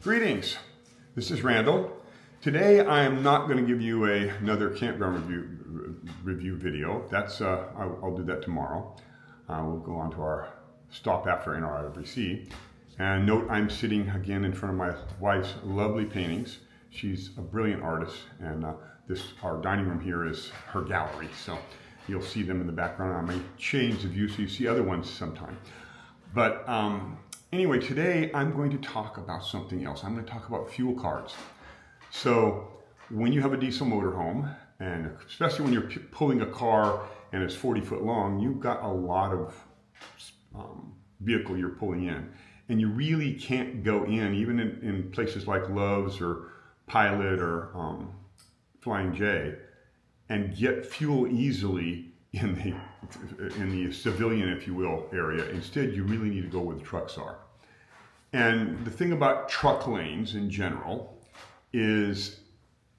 Greetings, this is Randall. Today I am not going to give you another campground review video. I'll do that tomorrow. We'll go on to our stop after NRIVC. And note I'm sitting again in front of my wife's lovely paintings. She's a brilliant artist, and our dining room here is her gallery. So you'll see them in the background. I may change the view so you see other ones sometime. But anyway, today I'm going to talk about something else. I'm going to talk about fuel cards. So when you have a diesel motorhome, and especially when you're pulling a car and it's 40 foot long, you've got a lot of vehicle you're pulling in. And you really can't go in, even in places like Love's or Pilot or Flying J, and get fuel easily in the civilian, if you will, area. Instead, you really need to go where the trucks are. And the thing about truck lanes in general is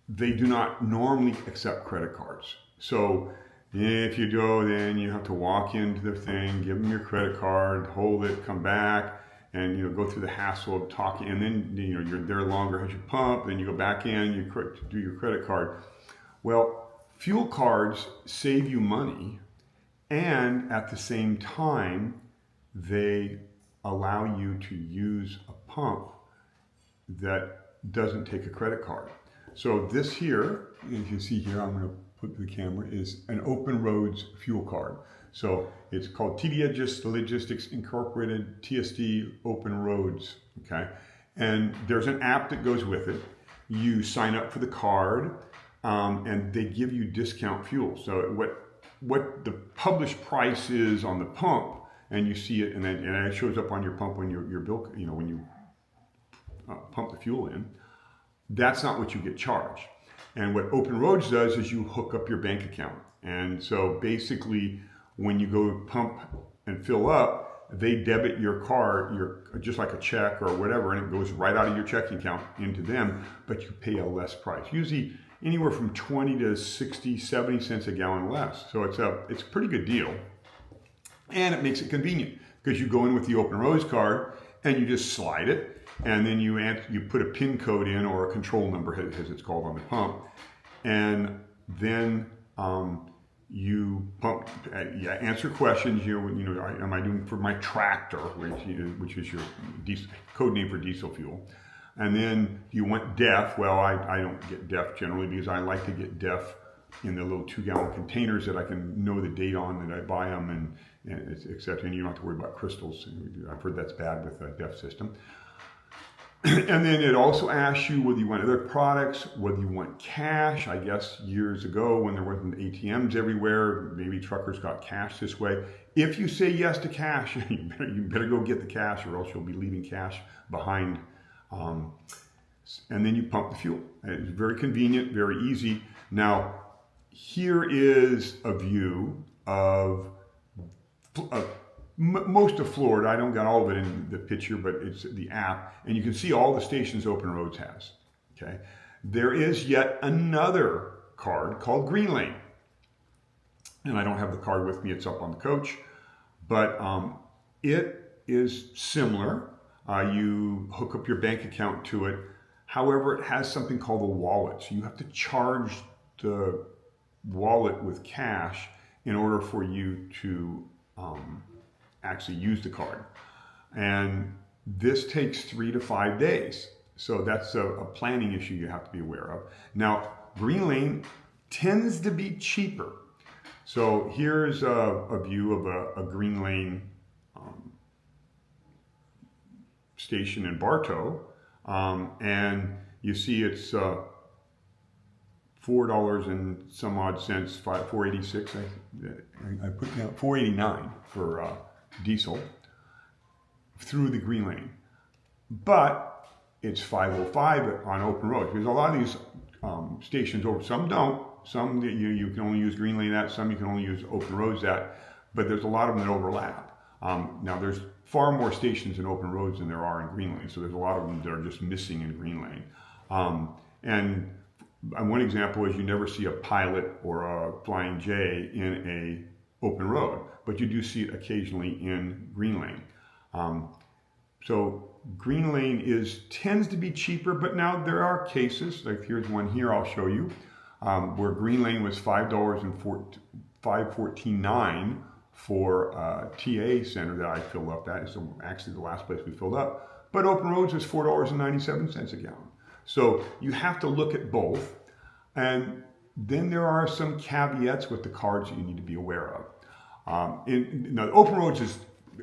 they do not normally accept credit cards. So if you go, then you have to walk into the thing, give them your credit card, hold it, come back, and go through the hassle of talking. And then you're there longer as you pump, then you go back in, you do your credit card. Well, fuel cards save you money, and at the same time, they allow you to use a pump that doesn't take a credit card. So this here, as you see here, I'm going to put the camera, is an Open Roads fuel card. So it's called TD Logistics Incorporated TSD Open Roads, okay? And there's an app that goes with it. You sign up for the card, and they give you discount fuel. So what the published price is on the pump, and you see it, and it shows up on your pump when your bill, when you pump the fuel in. That's not what you get charged. And what Open Roads does is you hook up your bank account. And so basically, when you go pump and fill up, they debit your card, just like a check or whatever, and it goes right out of your checking account into them, but you pay a less price. Usually anywhere from 20 to 60, 70 cents a gallon less. So it's a pretty good deal. And it makes it convenient because you go in with the Open Roads card and you just slide it, and then you put a PIN code in, or a control number as it's called on the pump, and then you pump, answer questions. Am I doing for my tractor, which is your code name for diesel fuel? And then you want DEF. Well, I don't get DEF generally because I like to get DEF in the little 2-gallon containers that I can know the date on that I buy them, and etc. And you don't have to worry about crystals. I've heard that's bad with a DEF system. And then it also asks you whether you want other products, whether you want cash. I guess years ago when there wasn't ATMs everywhere, maybe truckers got cash this way. If you say yes to cash, you better go get the cash, or else you'll be leaving cash behind. And then you pump the fuel. It's very convenient, very easy. Now, here is a view of most of Florida. I don't got all of it in the picture, but it's the app, and you can see all the stations Open Roads has. Okay, there is yet another card called Greenlane, and I don't have the card with me. It's up on the coach, but it is similar. You hook up your bank account to it. However, it has something called a wallet. So you have to charge the wallet with cash in order for you to actually use the card. And this takes 3 to 5 days. So that's a planning issue you have to be aware of. Now, Greenlane tends to be cheaper. So here's a view of a Greenlane station in Bartow. And you see it's $4 and some odd cents, $4.86. I put down $4.89 for diesel through the Greenlane, but it's $5.05 on Open Roads, because a lot of these stations some don't. Some you can only use Greenlane at, some you can only use Open Roads at, but there's a lot of them that overlap. Now there's far more stations in Open Roads than there are in Greenlane, so there's a lot of them that are just missing in Greenlane. And one example is you never see a Pilot or a Flying J in a Open Road, but you do see it occasionally in Greenlane. So Greenlane tends to be cheaper, but now there are cases, like here's one here I'll show you, where Greenlane was $5.14.9 for TA center that I filled up at. It's actually the last place we filled up. But Open Roads is $4.97 a gallon. So you have to look at both. And then there are some caveats with the cards that you need to be aware of. Now, Open Roads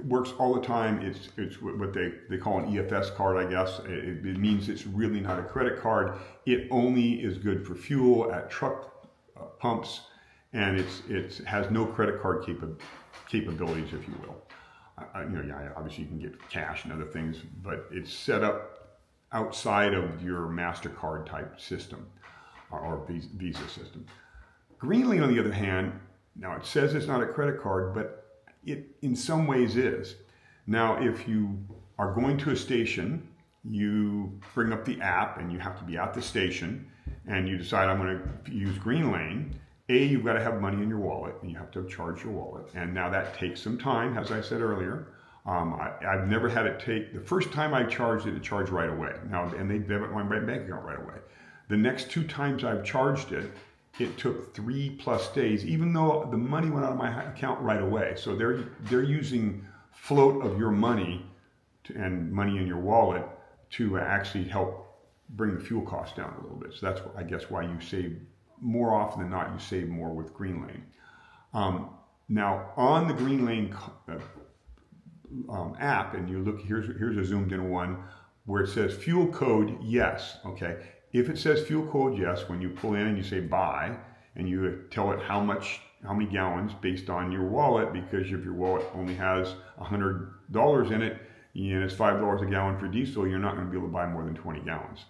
works all the time. It's what they call an EFS card, I guess. It means it's really not a credit card. It only is good for fuel at truck pumps, and it has no credit card capabilities, if you will. Obviously you can get cash and other things, but it's set up outside of your MasterCard type system or Visa system. Greenlane, on the other hand, now it says it's not a credit card, but it in some ways is. Now, if you are going to a station, you bring up the app and you have to be at the station and you decide I'm going to use Greenlane. You've got to have money in your wallet and you have to charge your wallet. And now that takes some time, as I said earlier. I've never had it take, the first time I charged it charged right away. Now, and they debit my bank account right away. The next 2 times I've charged it, it took 3+ days, even though the money went out of my account right away. So they're using float of your money and money in your wallet to actually help bring the fuel cost down a little bit. So that's, I guess, why you save more often than not. You save more with Greenlane. Now on the Greenlane app, and you look, here's a zoomed in one where it says fuel code yes. Okay, if it says fuel code yes, when you pull in and you say buy, and you tell it how many gallons based on your wallet, because if your wallet only has $100 in it and it's $5 a gallon for diesel, you're not going to be able to buy more than 20 gallons.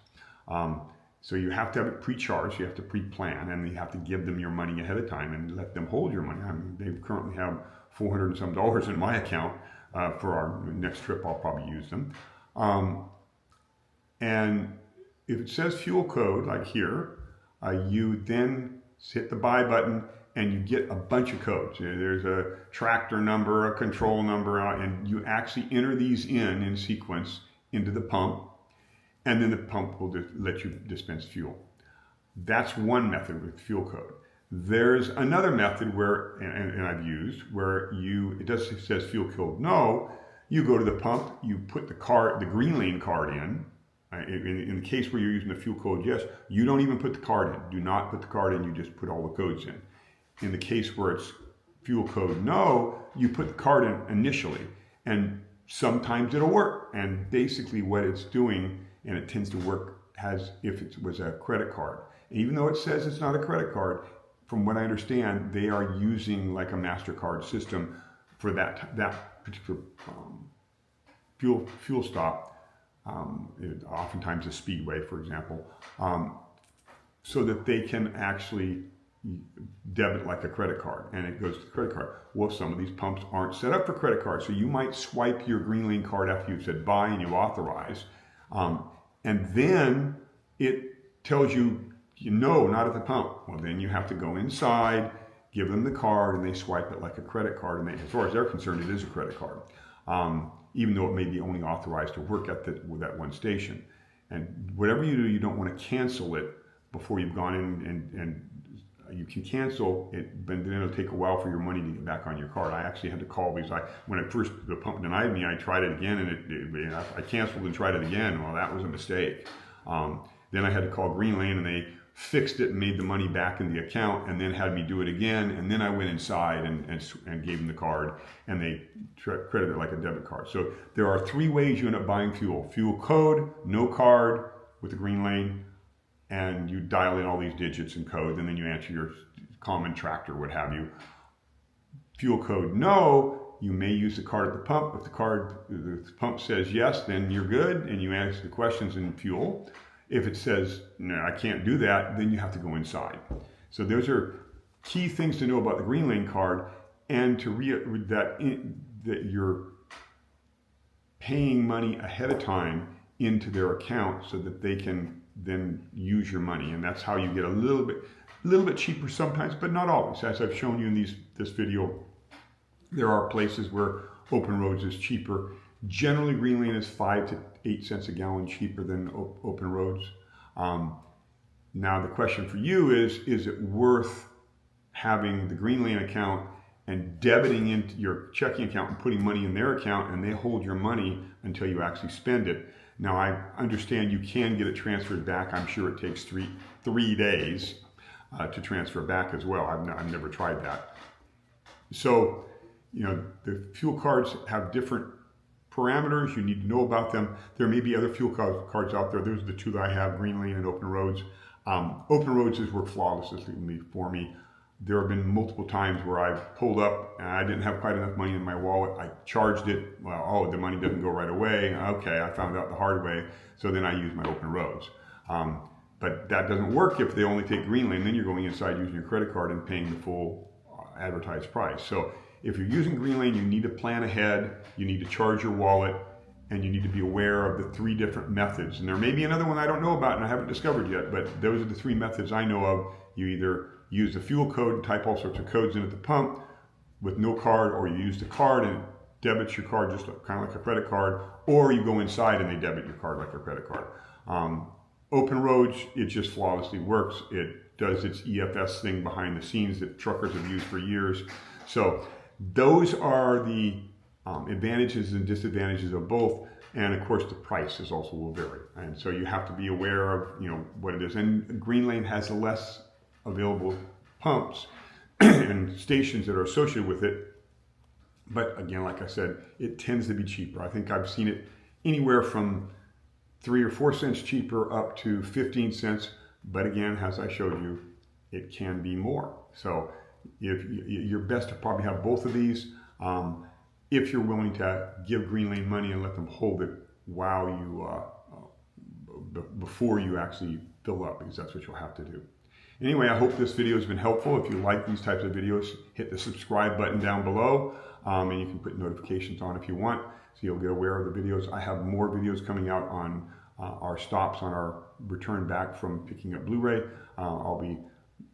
So you have to have it pre-charged, you have to pre-plan, and you have to give them your money ahead of time and let them hold your money. I mean, they currently have $400 and some in my account. For our next trip, I'll probably use them. And if it says fuel code, like here, you then hit the buy button and you get a bunch of codes. There's a tractor number, a control number, and you actually enter these in sequence into the pump, and then the pump will let you dispense fuel. That's one method with fuel code. There's another method where, and I've used, where it says fuel code no, you go to the pump, you put the Greenlane card in. In the case where you're using the fuel code yes, you don't even put the card in. Do not put the card in, you just put all the codes in. In the case where it's fuel code no, you put the card in initially, and sometimes it'll work. And basically what it's doing, and it tends to work as if it was a credit card. Even though it says it's not a credit card, from what I understand, they are using like a MasterCard system for that particular fuel stop. Oftentimes a Speedway, for example, so that they can actually debit like a credit card, and it goes to the credit card. Well, some of these pumps aren't set up for credit cards, so you might swipe your Greenlane card after you've said buy and you authorize, and then it tells you, no, not at the pump. Well, then you have to go inside, give them the card, and they swipe it like a credit card. And as far as they're concerned, it is a credit card, even though it may be only authorized to work at that one station. And whatever you do, you don't want to cancel it before you've gone in, and you can cancel it, but then it'll take a while for your money to get back on your card. I actually had to call because when the pump denied me, I tried it again, and I canceled and tried it again. Well, that was a mistake. Then I had to call Greenlane, and they fixed it and made the money back in the account, and then had me do it again. And then I went inside and gave them the card, and they credited it like a debit card. So there are 3 ways you end up buying fuel: fuel code, no card with the Greenlane, and you dial in all these digits and codes, and then you answer your common tractor, what have you. Fuel code no, you may use the card at the pump. If the pump says yes, then you're good, and you answer the questions in fuel. If it says, no, I can't do that, then you have to go inside. So those are key things to know about the Greenlane card, and that you're paying money ahead of time into their account so that they can then use your money. And that's how you get a little bit cheaper sometimes, but not always. As I've shown you in this video, there are places where Open Roads is cheaper, Generally, Greenlane is 5 to 8 cents a gallon cheaper than open roads. Now the question for you is it worth having the Greenlane account and debiting into your checking account and putting money in their account, and they hold your money until you actually spend it? Now I understand you can get it transferred back. I'm sure it takes three days to transfer back as well. I've never tried that. So, you know, the fuel cards have different parameters. You need to know about them. There may be other fuel cards out there. Those are the two that I have, Greenlane and Open Roads. Open Roads has worked flawlessly for me. There have been multiple times where I've pulled up and I didn't have quite enough money in my wallet. I charged it. Well, oh, the money doesn't go right away. Okay, I found out the hard way. So then I use my Open Roads. But that doesn't work if they only take Greenlane. Then you're going inside using your credit card and paying the full advertised price. So if you're using Greenlane, you need to plan ahead. You need to charge your wallet, and you need to be aware of the 3 different methods. And there may be another one I don't know about and I haven't discovered yet, but those are the 3 methods I know of. You either use the fuel code and type all sorts of codes in at the pump with no card, or you use the card and it debits your card just kind of like a credit card, or you go inside and they debit your card like a credit card. Open Roads, it just flawlessly works. It does its EFS thing behind the scenes that truckers have used for years. So those are the advantages and disadvantages of both. And of course the prices also will vary. And so you have to be aware of, you know, what it is. And Greenlane has less available pumps and stations that are associated with it. But again, like I said, it tends to be cheaper. I think I've seen it anywhere from 3 or 4 cents cheaper up to 15 cents. But again, as I showed you, it can be more. So if you're best to probably have both of these. If you're willing to give Greenlane money and let them hold it while you, before you actually fill up, because that's what you'll have to do. Anyway, I hope this video has been helpful. If you like these types of videos, hit the subscribe button down below, and you can put notifications on if you want, so you'll get aware of the videos. I have more videos coming out on our stops on our return back from picking up Blu-ray. I'll be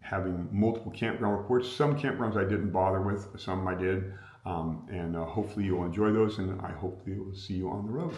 having multiple campground reports. Some campgrounds I didn't bother with, some I did. And hopefully you'll enjoy those, and I hope we will see you on the road.